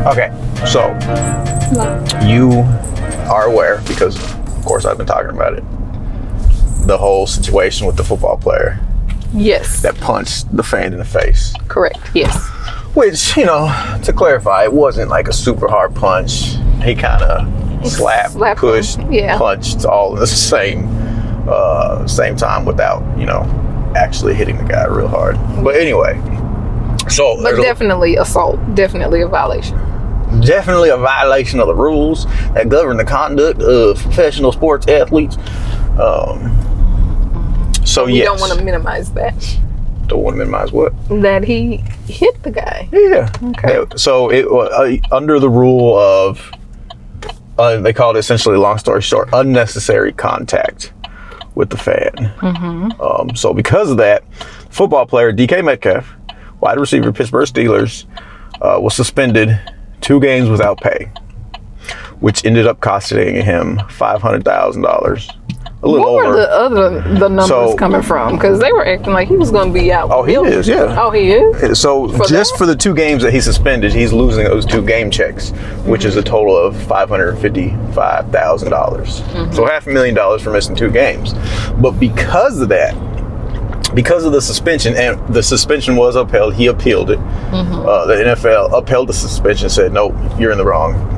Okay, so you are aware, because of course I've been talking about it, the whole situation with the football player. Yes. That punched the fan in the face. Correct, yes. Which, you know, to clarify, it wasn't like a super hard punch. He kind of slapped, pushed, punched all at the same time without, you know, actually hitting the guy real hard. But anyway, so. But definitely assault, definitely a violation. Definitely a violation of the rules that govern the conduct of professional sports athletes. So we don't want to minimize that. Don't want to minimize what? That he hit the guy. Yeah. Okay. So it under the rule of, they call it essentially, long story short, unnecessary contact with the fan. So because of that, football player DK Metcalf, wide receiver, Pittsburgh Steelers, was suspended 2 games without pay, which ended up costing him $500,000. A little over. Where were the numbers coming from? Because they were acting like he was going to be out. Oh, he is, yeah. Oh, he is? So for the 2 games that he suspended, he's losing those 2 game checks, which is a total of $555,000. So $500,000 for missing 2 games. But because of that, because of the suspension, and the suspension was upheld, he appealed it. The NFL upheld the suspension, said, nope, you're in the wrong.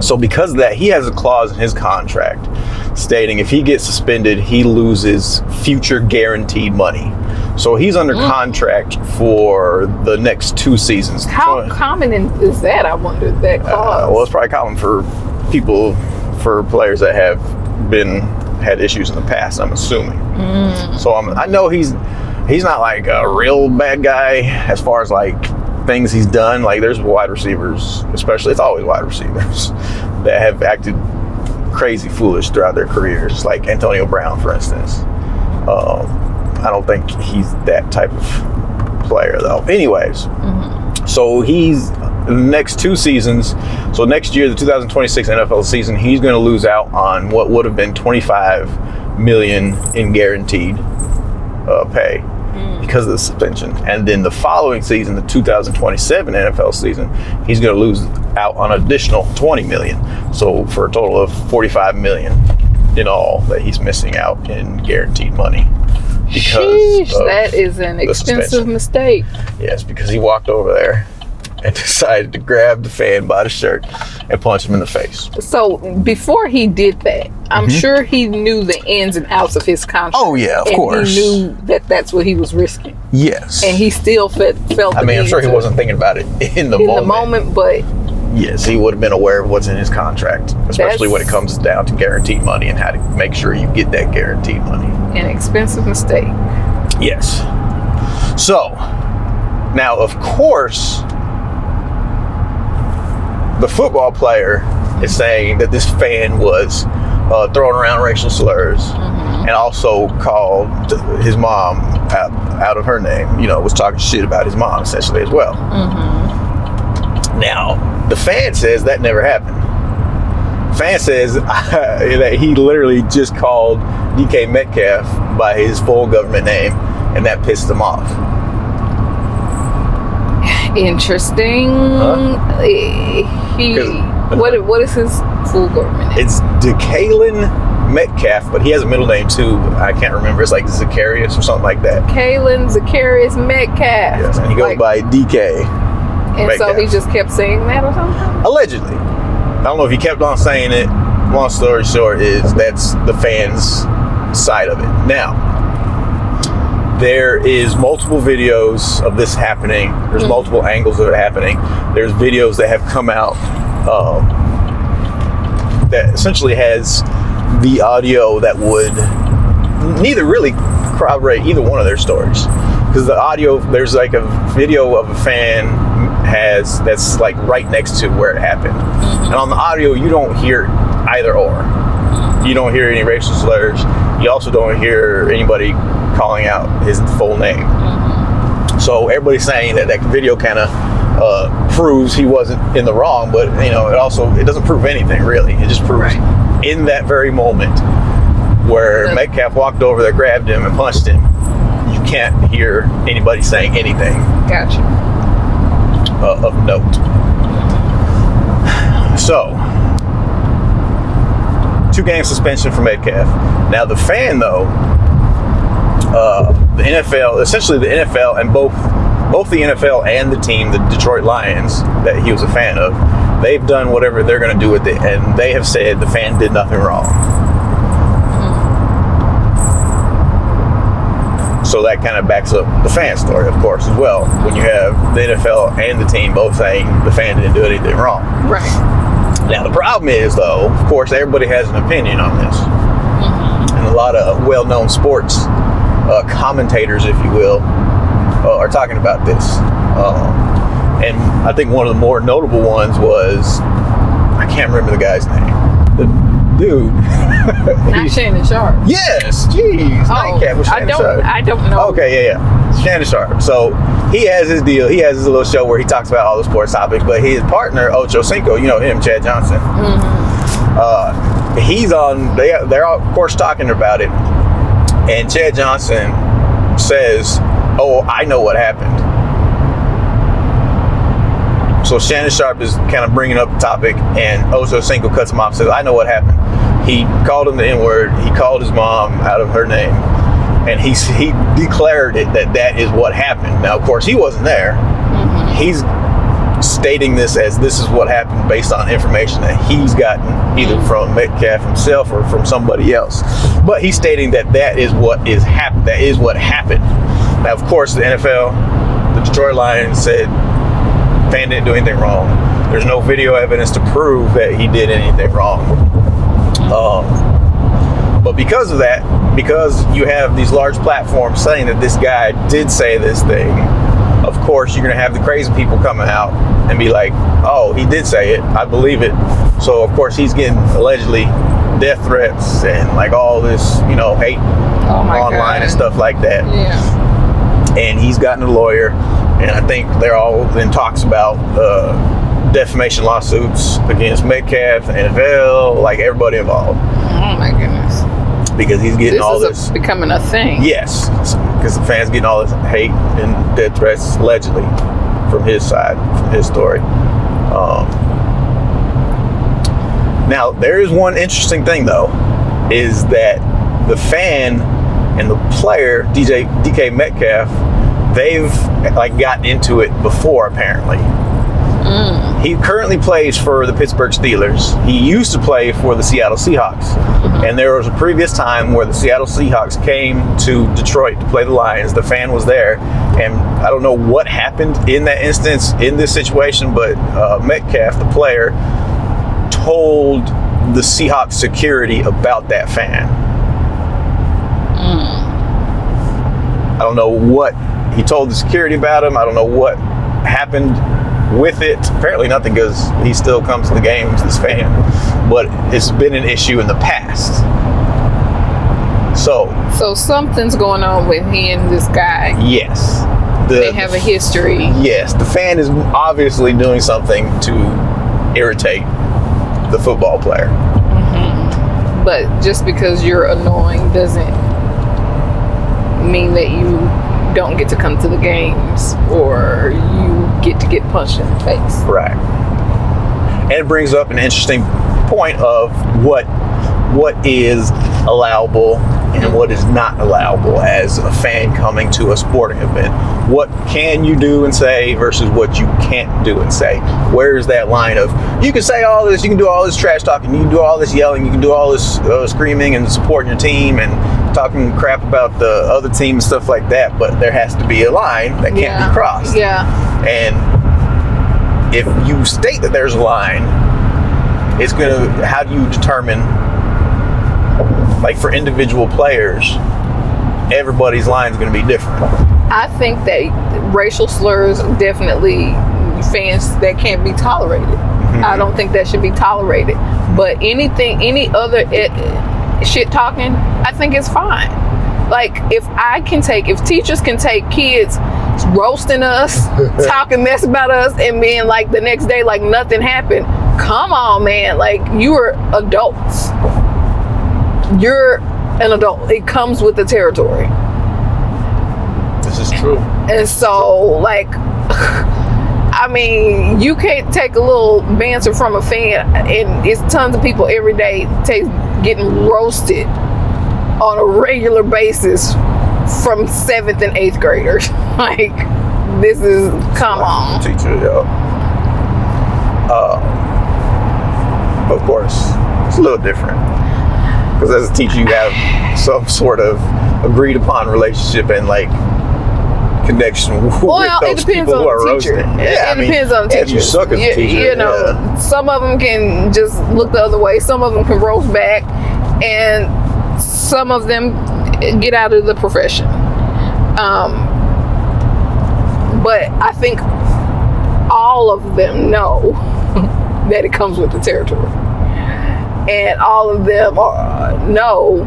So because of that, he has a clause in his contract stating if he gets suspended, he loses future guaranteed money. So he's under contract for the next 2 seasons. How common is that? I wonder, that clause. Well, it's probably common for players that have had issues in the past, I'm assuming. So I know he's not like a real bad guy as far as like things he's done. Like, there's wide receivers, especially, it's always wide receivers that have acted crazy foolish throughout their careers, like Antonio Brown, for instance. I don't think he's that type of player, though. Anyways, so he's the next 2 seasons. So next year, the 2026 NFL season, he's going to lose out on what would have been $25 million in guaranteed pay because of the suspension. And then the following season, the 2027 NFL season, he's going to lose out on an additional $20 million. So for a total of $45 million in all that he's missing out in guaranteed money. Sheesh, that is an expensive mistake. Yes, because he walked over there and decided to grab the fan by the shirt and punch him in the face. So before he did that, I'm sure he knew the ins and outs of his contract. Oh yeah, of course. He knew that that's what he was risking. Yes. And he still felt. I mean, I'm sure he wasn't thinking about it in the moment. But yes, he would have been aware of what's in his contract, especially when it comes down to guaranteed money and how to make sure you get that guaranteed money. An expensive mistake. Yes. So now, of course, the football player is saying that this fan was throwing around racial slurs and also called his mom out of her name, you know, was talking shit about his mom essentially as well. Now, the fan says that never happened. Fan says that he literally just called DK Metcalf by his full government name, and that pissed him off. Interesting. What is his full government name? It's Decalen Metcalf, but he has a middle name too. I can't remember. It's like Zacharias or something like that. Kalen Zacharias Metcalf. Yes, and he goes by DK. And Metcalf. So he just kept saying that or something? Allegedly. I don't know if he kept on saying it. Long story short is that's the fans' side of it. Now, there is multiple videos of this happening. There's multiple angles of it happening. There's videos that have come out that essentially has the audio that would neither really corroborate either one of their stories. Because the audio, there's like a video of a fan that's like right next to where it happened. And on the audio, you don't hear either or. You don't hear any racial slurs. You also don't hear anybody calling out his full name. So everybody's saying that video kind of proves he wasn't in the wrong, but you know, it doesn't prove anything really. It just proves in that very moment where Metcalf walked over there, grabbed him and punched him, you can't hear anybody saying anything Gotcha. of note. So, 2-game suspension for Metcalf. Now the fan, though, the NFL, essentially the NFL, and both the NFL and the team, the Detroit Lions, that he was a fan of, they've done whatever they're going to do with it, and they have said the fan did nothing wrong. So that kind of backs up the fan story, of course, as well, when you have the NFL and the team both saying the fan didn't do anything wrong. Right. Now, the problem is, though, of course, everybody has an opinion on this. And a lot of well-known sports commentators, if you will, are talking about this. And I think one of the more notable ones was, I can't remember the guy's name. The dude. Not Shannon Sharp. Yes, jeez. Nightcap with Shannon Sharp. I don't know. Okay, yeah. Shannon Sharp. So he has his deal. He has his little show where he talks about all the sports topics, but his partner, Ocho Cinco, you know him, Chad Johnson. He's on, they're all, of course, talking about it. And Chad Johnson says, "Oh, I know what happened." So Shannon Sharp is kind of bringing up the topic, and Ocho Cinco cuts him off and says, "I know what happened." He called him the N-word. He called his mom out of her name, and he declared it that is what happened. Now, of course, he wasn't there. He's stating this as this is what happened based on information that he's gotten either from Metcalf himself or from somebody else. But he's stating that is what is happened. That is what happened. Now, of course, the NFL, the Detroit Lions said fan didn't do anything wrong. There's no video evidence to prove that he did anything wrong. But because of that, because you have these large platforms saying that this guy did say this thing, of course you're going to have the crazy people coming out and be like, "Oh, he did say it. I believe it." So of course he's getting allegedly death threats and like all this, hate online and stuff like that. Yeah. And he's gotten a lawyer, and I think they're all in talks about defamation lawsuits against Metcalf, the NFL, like everybody involved. Oh my goodness. Because he's getting all this. Becoming a thing. Yes, because the fans getting all this hate and death threats allegedly from his side, from his story. Now, there is one interesting thing, though, is that the fan and the player, DK Metcalf, they've gotten into it before, apparently. He currently plays for the Pittsburgh Steelers. He used to play for the Seattle Seahawks. And there was a previous time where the Seattle Seahawks came to Detroit to play the Lions. The fan was there. And I don't know what happened in that instance, in this situation, but Metcalf, the player, told the Seahawks security about that fan. I don't know what he told the security about him. I don't know what happened with it. Apparently nothing, because he still comes to the games, this fan. But it's been an issue in the past. So something's going on with he and this guy. Yes. They have a history. Yes. The fan is obviously doing something to irritate the football player. But just because you're annoying doesn't mean that you don't get to come to the games or you get to get punched in the face. Right. And it brings up an interesting point of what is allowable and what is not allowable as a fan coming to a sporting event. What can you do and say versus what you can't do and say? Where is that line of, you can say all this, you can do all this trash talking, you can do all this yelling, you can do all this screaming and supporting your team and talking crap about the other team and stuff like that, but there has to be a line that can't be crossed. Yeah. And if you state that there's a line, it's gonna, how do you determine, like for individual players, everybody's line is going to be different? I think that racial slurs definitely fans that can't be tolerated. I don't think that should be tolerated. But any other shit talking, I think it's fine. Like if teachers can take kids roasting us, talking mess about us, and being like the next day like nothing happened, come on, man. Like, you are adults. You're an adult. It comes with the territory. This is true. And so, like, I mean, you can't take a little banter from a fan, and it's tons of people every day getting roasted on a regular basis from 7th and 8th graders. Like, this is, come on. Teacher, yeah. Of course, it's a little different. Because as a teacher, you have some sort of agreed upon relationship and like connection with those people who are roasting. Yeah, it depends on the teacher. If you suck as a teacher, you know, some of them can just look the other way. Some of them can roast back, and some of them get out of the profession. But I think all of them know that it comes with the territory. And all of them know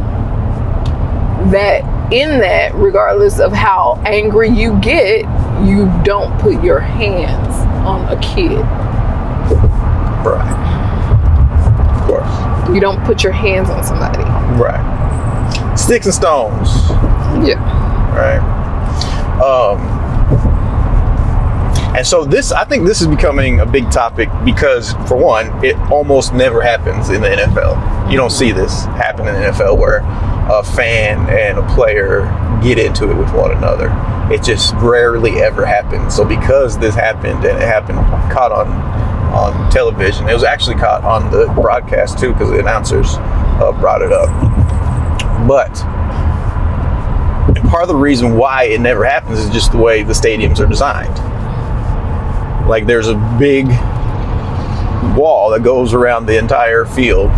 that in that, regardless of how angry you get, you don't put your hands on a kid. Right. Of course. You don't put your hands on somebody. Right. Sticks and stones. Yeah. Right. And so I think this is becoming a big topic because, for one, it almost never happens in the NFL. You don't see this happen in the NFL where a fan and a player get into it with one another. It just rarely ever happens. So because this happened, and it happened caught on television, it was actually caught on the broadcast too because the announcers brought it up. But and part of the reason why it never happens is just the way the stadiums are designed. Like, there's a big wall that goes around the entire field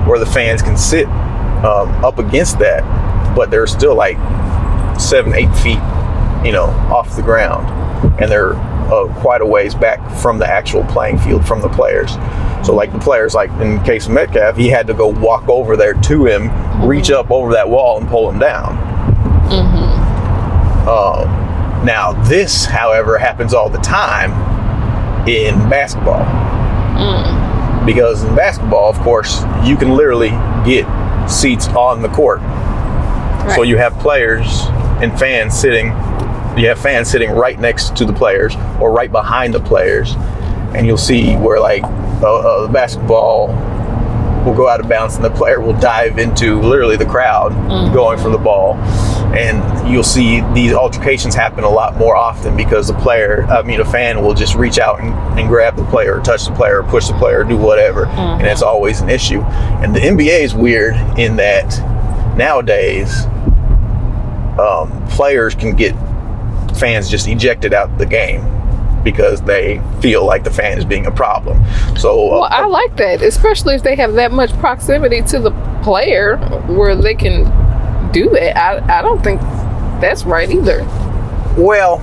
where the fans can sit up against that, but they're still like 7-8 feet, off the ground, and they're quite a ways back from the actual playing field from the players. So like the players, like in the case of Metcalf, he had to go walk over there to him, reach up over that wall and pull him down. Now this, however, happens all the time in basketball. Because in basketball, of course, you can literally get seats on the court. Right. So you have players and fans sitting right next to the players or right behind the players, and you'll see where like the basketball will go out of bounds and the player will dive into literally the crowd going for the ball. And you'll see these altercations happen a lot more often because a fan will just reach out and grab the player, or touch the player, or push the player, or do whatever. And it's always an issue. And the NBA is weird in that nowadays players can get fans just ejected out of the game because they feel like the fan is being a problem. So I like that, especially if they have that much proximity to the player where they can do that. I don't think that's right either. Well,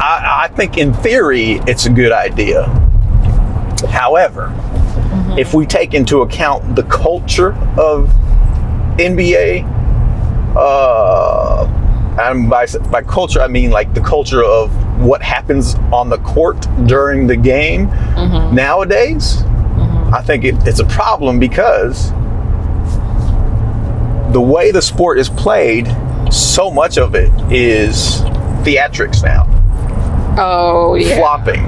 I think in theory it's a good idea. However, if we take into account the culture of NBA, and by culture I mean like the culture of what happens on the court during the game nowadays, I think it's a problem because the way the sport is played, so much of it is theatrics now. Oh, yeah. Flopping.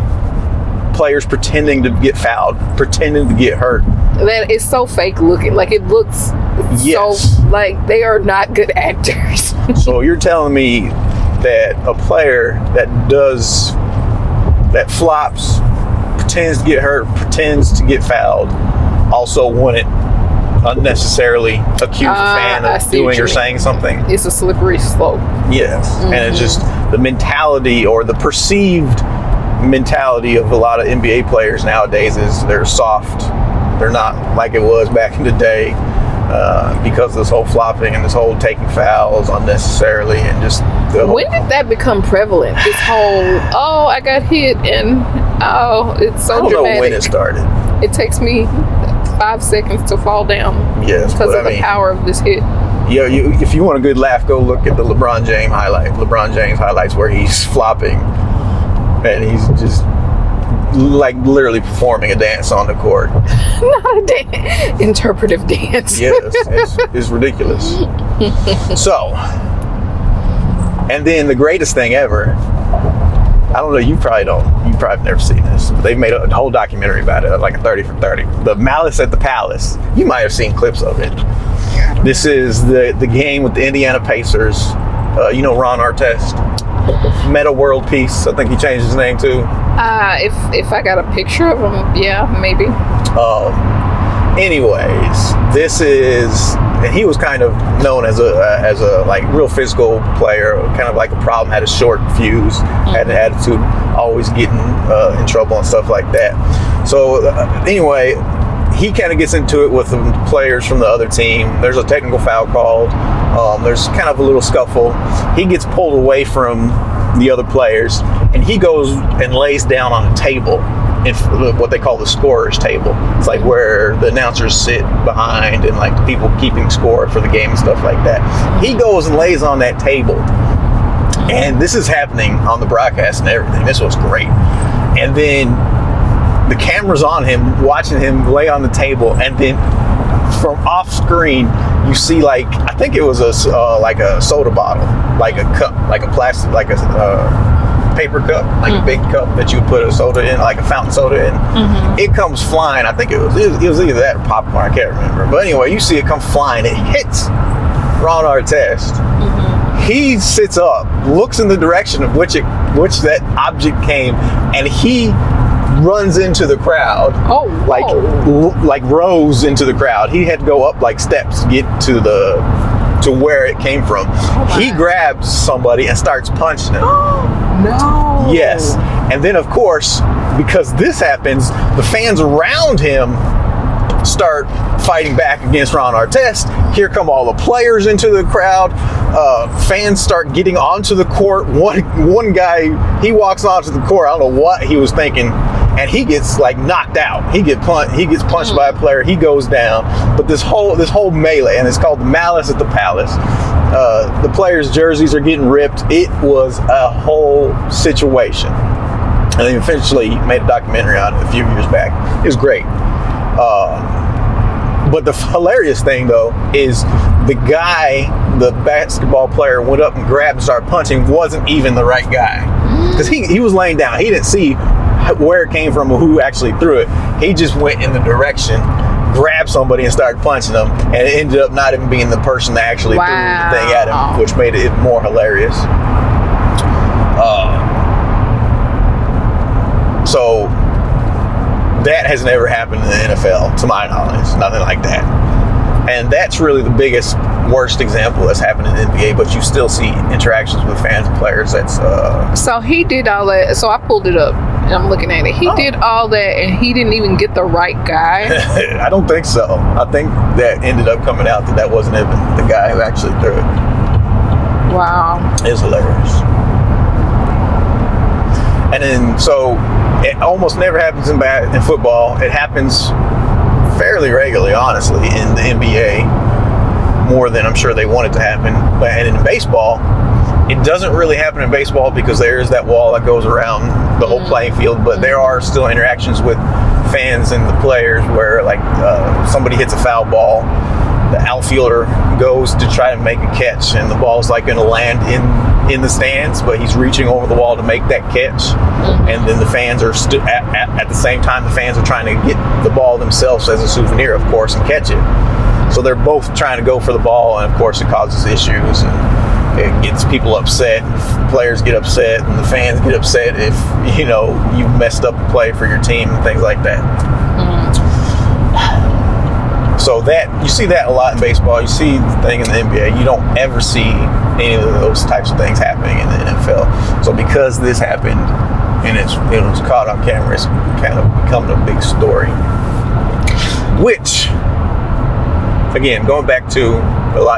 Players pretending to get fouled, pretending to get hurt. That is so fake looking. Like, it looks so like they are not good actors. So you're telling me that a player that flops, pretends to get hurt, pretends to get fouled, also wouldn't unnecessarily accuse a fan of doing or saying something? It's a slippery slope. Yes. And it's just the mentality, or the perceived mentality of a lot of NBA players nowadays is they're soft. They're not like it was back in the day because of this whole flopping and this whole taking fouls unnecessarily, and just when did that become prevalent? This whole I got hit, and it's so dramatic. I don't know when it started. It takes me 5 seconds to fall down. Yes, because of the power of this hit. Yeah, if you want a good laugh, go look at the LeBron James highlights where he's flopping and he's just like literally performing a dance on the court. Not a dance, interpretive dance. Yes, it's ridiculous. So And then the greatest thing ever, I don't know, you probably have never seen this, but they've made a whole documentary about it, like a 30 for 30. The Malice at the Palace. You might have seen clips of it. This is the game with the Indiana Pacers. You know Ron Artest? Meta World Peace, I think he changed his name too. If I got a picture of him, yeah, maybe. Anyways, this is, and he was kind of known as a like real physical player, kind of like a problem, had a short fuse, had an attitude, always getting in trouble and stuff like that. So anyway, he kind of gets into it with the players from the other team. There's a technical foul called. There's kind of a little scuffle. He gets pulled away from the other players, and he goes and lays down on a table in what they call the scorer's table. It's like where the announcers sit behind and like the people keeping score for the game and stuff like that. He goes and lays on that table, and this is happening on the broadcast and everything. This was great. And then the camera's on him, watching him lay on the table, and then from off screen you see, like, I think it was a soda bottle, like a cup, like a plastic, like a paper cup, like a big cup that you would put a soda in, like a fountain soda in. It comes flying. I think it was either that or popcorn, I can't remember, but anyway, you see it come flying. It hits Ron Artest. He sits up, looks in the direction of which that object came, and he runs into the crowd. Like rows into the crowd. He had to go up like steps to get to where it came from. He grabs somebody and starts punching him. No. Yes. And then, of course, because this happens, the fans around him start fighting back against Ron Artest. Here come all the players into the crowd. Fans start getting onto the court. One guy, he walks onto the court. I don't know what he was thinking, and he gets like knocked out. He gets punched by a player. He goes down. But this whole melee, and it's called the Malice at the Palace. The players' jerseys are getting ripped. It was a whole situation. And they eventually made a documentary on it a few years back. It was great. But the hilarious thing, though, is the guy, the basketball player, went up and grabbed and started punching, wasn't even the right guy. Because he was laying down. He didn't see where it came from or who actually threw it. He just went in the direction, grabbed somebody and started punching them, and it ended up not even being the person that actually threw the thing at him, which made it more hilarious. So that has never happened in the NFL, to my knowledge. Nothing like that. And that's really the biggest, worst example that's happened in the NBA, but you still see interactions with fans and players. So he did all that. So I pulled it up and I'm looking at it. He did all that and he didn't even get the right guy. I don't think so. I think that ended up coming out that wasn't even the guy who actually threw it. Wow. It's hilarious. And then, so it almost never happens in football. It happens fairly regularly, honestly, in the NBA, more than I'm sure they want it to happen. And in baseball, it doesn't really happen in baseball because there is that wall that goes around the whole playing field, but there are still interactions with fans and the players where, like, somebody hits a foul ball, the outfielder goes to try to make a catch, and the ball's like going to land in the stands, but he's reaching over the wall to make that catch. And then the fans are at the same time, the fans are trying to get the ball themselves as a souvenir, of course, and catch it. So they're both trying to go for the ball, and of course it causes issues, and it gets people upset. Players get upset, and the fans get upset if you messed up a play for your team and things like that. So that, you see that a lot in baseball. You see the thing in the NBA. You don't ever see any of those types of things happening in the NFL. So because this happened and it was caught on camera, it's kind of becoming a big story. Which, again, going back to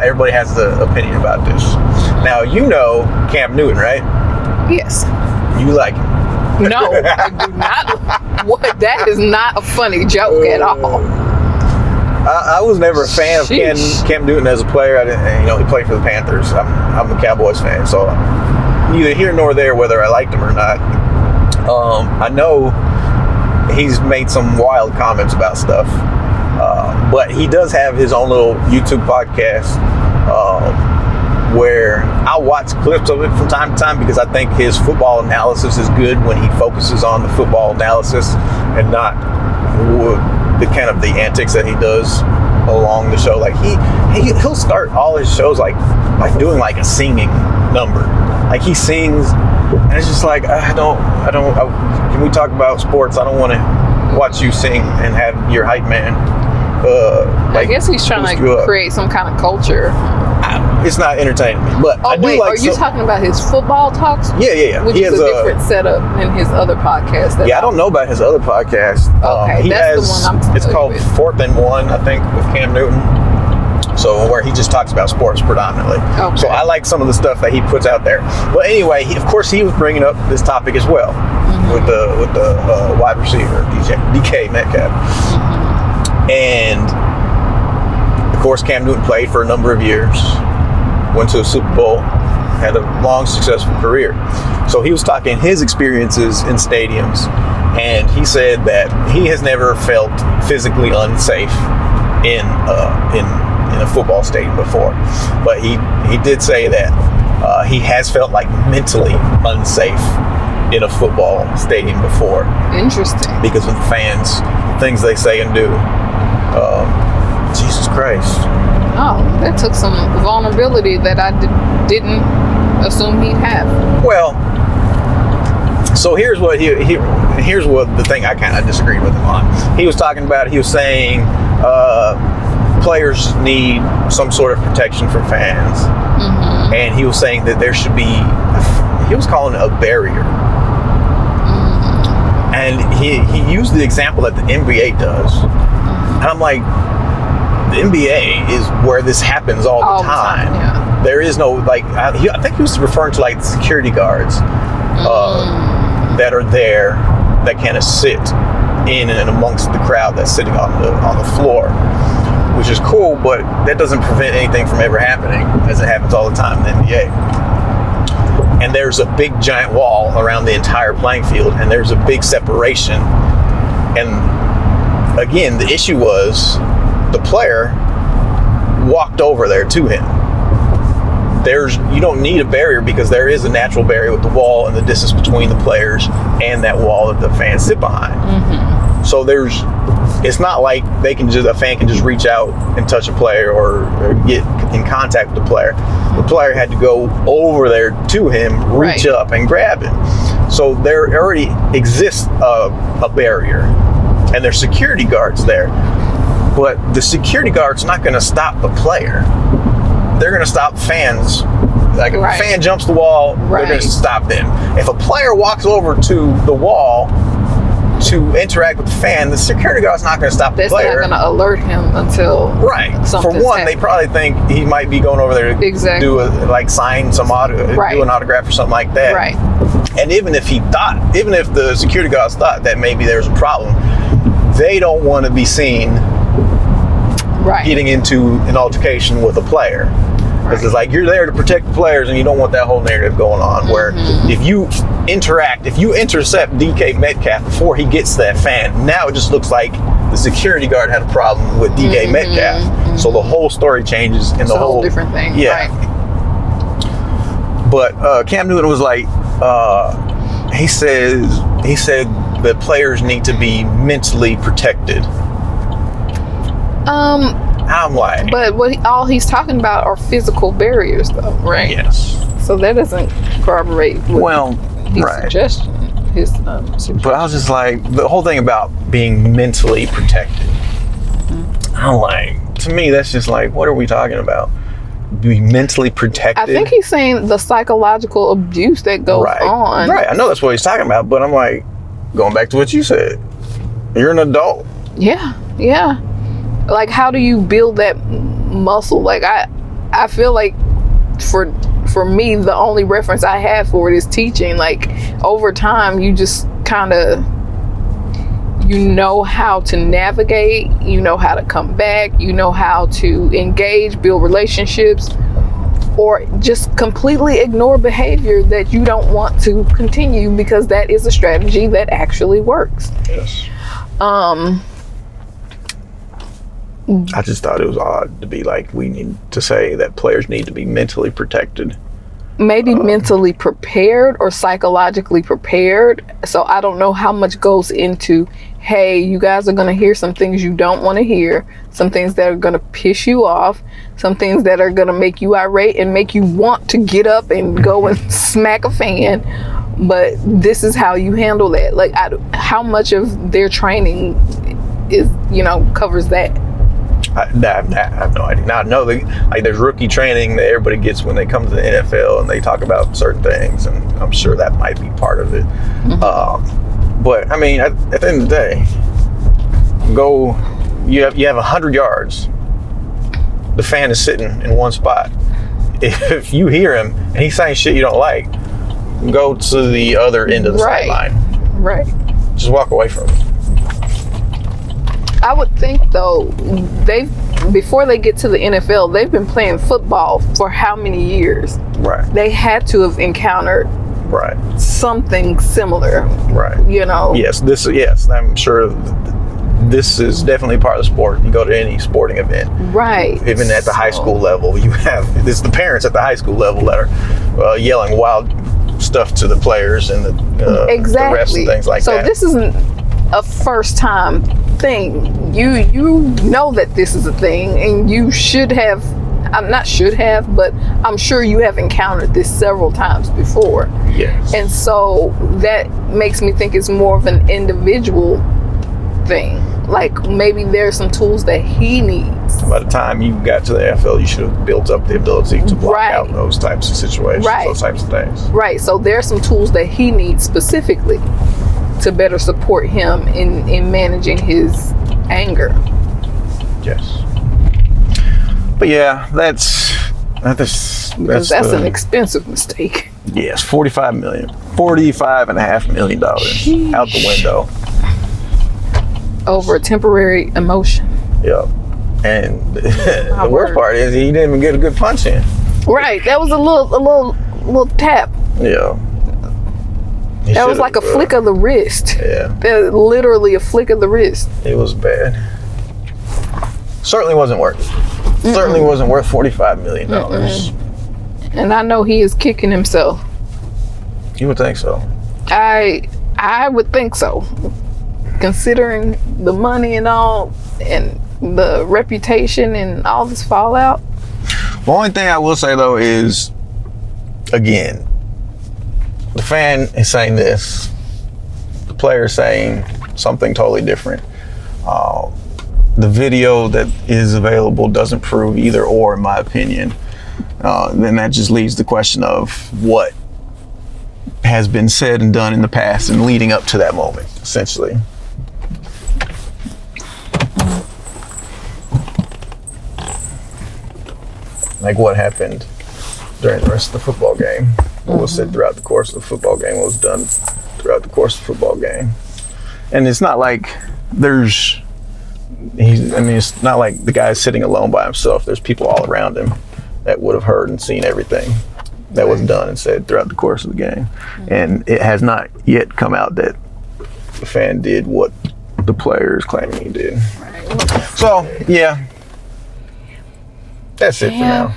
everybody has an opinion about this. Now, you know Cam Newton, right? Yes. You like him? No, I do not. That is not a funny joke at all. I was never a fan of Cam Newton as a player. I didn't, he played for the Panthers. I'm a Cowboys fan, so neither here nor there whether I liked him or not. I know he's made some wild comments about stuff, but he does have his own little YouTube podcast. where I'll watch clips of it from time to time because I think his football analysis is good when he focuses on the football analysis and not the kind of the antics that he does along the show. Like he'll start all his shows like doing like a singing number. Like he sings, and it's just like can we talk about sports? I don't want to watch you sing and have your hype man. I guess he's trying to create some kind of culture. It's not entertaining me, but I do like. Are you talking about his football talks? Yeah. Which is a different setup than his other podcast. I don't know about his other podcast. Okay, that's the one I'm familiar It's called with. 4th and 1, I think, with Cam Newton. So where he just talks about sports predominantly. Okay. So I like some of the stuff that he puts out there. But anyway, of course, he was bringing up this topic as well with the wide receiver DK Metcalf, and of course, Cam Newton played for a number of years. Went to a Super Bowl, had a long, successful career. So he was talking his experiences in stadiums, and he said that he has never felt physically unsafe in a football stadium before. But he did say that he has felt like mentally unsafe in a football stadium before. Interesting. Because of the fans, things they say and do. Jesus Christ. Oh, that took some vulnerability that I didn't assume he'd have. Well, so here's what the thing I kind of disagreed with him on. He was talking about, he was saying players need some sort of protection from fans. Mm-hmm. And he was saying that there should be, he was calling it a barrier. Mm-hmm. And he used the example that the NBA does. Mm-hmm. And I'm like, the NBA is where this happens all the time. Yeah. There is no, like, I think he was referring to like the security guards that are there that kind of sit in and amongst the crowd that's sitting on the floor, which is cool, but that doesn't prevent anything from ever happening, as it happens all the time in the NBA. And there's a big giant wall around the entire playing field, and there's a big separation. And again, the issue was, the player walked over there to him. You don't need a barrier because there is a natural barrier with the wall and the distance between the players and that wall that the fans sit behind. Mm-hmm. So it's not like a fan can just reach out and touch a player or get in contact with the player. The player had to go over there to him, reach up and grab him. So there already exists a barrier, and there's security guards there. But the security guard's not going to stop the player. They're going to stop fans. Like if a fan jumps the wall, they're going to stop them. If a player walks over to the wall to interact with the fan, the security guard's not going to stop the player. That's not going to alert him until For one, they probably think he might be going over there to do sign some do an autograph or something like that. Right. And even if the security guards thought that maybe there's a problem, they don't want to be seen getting into an altercation with a player. Because it's like, you're there to protect the players and you don't want that whole narrative going on where if you intercept DK Metcalf before he gets to that fan, now it just looks like the security guard had a problem with DK Metcalf. Mm-hmm. So the whole story changes and the whole different thing. Yeah. Right. But Cam Newton was like, he said that players need to be mentally protected. I'm like, but all he's talking about are physical barriers, though, right? Yes. So that doesn't corroborate his suggestion. But I was just like, the whole thing about being mentally protected. Mm-hmm. I'm like, to me, that's just like, what are we talking about? Be mentally protected. I think he's saying the psychological abuse that goes on. Right. I know that's what he's talking about, but I'm like, going back to what you said, you're an adult. Yeah. Yeah. Like, how do you build that muscle? Like, I feel like for me, the only reference I have for it is teaching. Like, over time, you just kind of, you know how to navigate, you know how to come back, you know how to engage, build relationships, or just completely ignore behavior that you don't want to continue because that is a strategy that actually works. Yes. I just thought it was odd to be like, we need to say that players need to be mentally protected. Maybe mentally prepared or psychologically prepared. So I don't know how much goes into, hey, you guys are going to hear some things you don't want to hear, some things that are going to piss you off, some things that are going to make you irate and make you want to get up and go and smack a fan. But this is how you handle that. Like, how much of their training is, covers that? I have no idea. Now I know like there's rookie training that everybody gets when they come to the NFL and they talk about certain things, and I'm sure that might be part of it. But I mean, at the end of the day, you have 100 yards. The fan is sitting in one spot. If you hear him and he's saying shit you don't like, go to the other end of the sideline. Right. Just walk away from it. I would think though, before they get to the NFL, they've been playing football for how many years? Right. They had to have encountered something similar. Right. Yes, I'm sure this is definitely part of the sport. You go to any sporting event. Right. Even at the high school level, it's the parents at the high school level that are yelling wild stuff to the players and the refs and things like that. So this isn't a first time thing. You know that this is a thing, and you should have, but I'm sure you have encountered this several times before. Yes. And so that makes me think it's more of an individual thing. Like, maybe there's some tools that he needs. By the time you got to the NFL, you should have built up the ability to block out those types of situations, those types of things. Right. So there's some tools that he needs specifically to better support him in managing his anger. Yes. But yeah, that's an expensive mistake. Yes, $45.5 million out the window over a temporary emotion. Yep. And the worst part is he didn't even get a good punch in. Right. That was a little tap. Yeah. That was like a flick of the wrist. Yeah. Literally a flick of the wrist. It was bad. Certainly wasn't worth it. Certainly wasn't worth $45 million. And I know he is kicking himself. You would think so. I would think so. Considering the money and all, and the reputation and all this fallout. The only thing I will say though is, again, the fan is saying this, the player is saying something totally different. The video that is available doesn't prove either or, in my opinion. Then that just leaves the question of what has been said and done in the past and leading up to that moment, essentially. Like what happened during the rest of the football game. What was said throughout the course of the football game, what was done throughout the course of the football game. And it's not like it's not like the guy's sitting alone by himself. There's people all around him that would have heard and seen everything that was done and said throughout the course of the game. And it has not yet come out that the fan did what the player is claiming he did. So, yeah. That's it for now.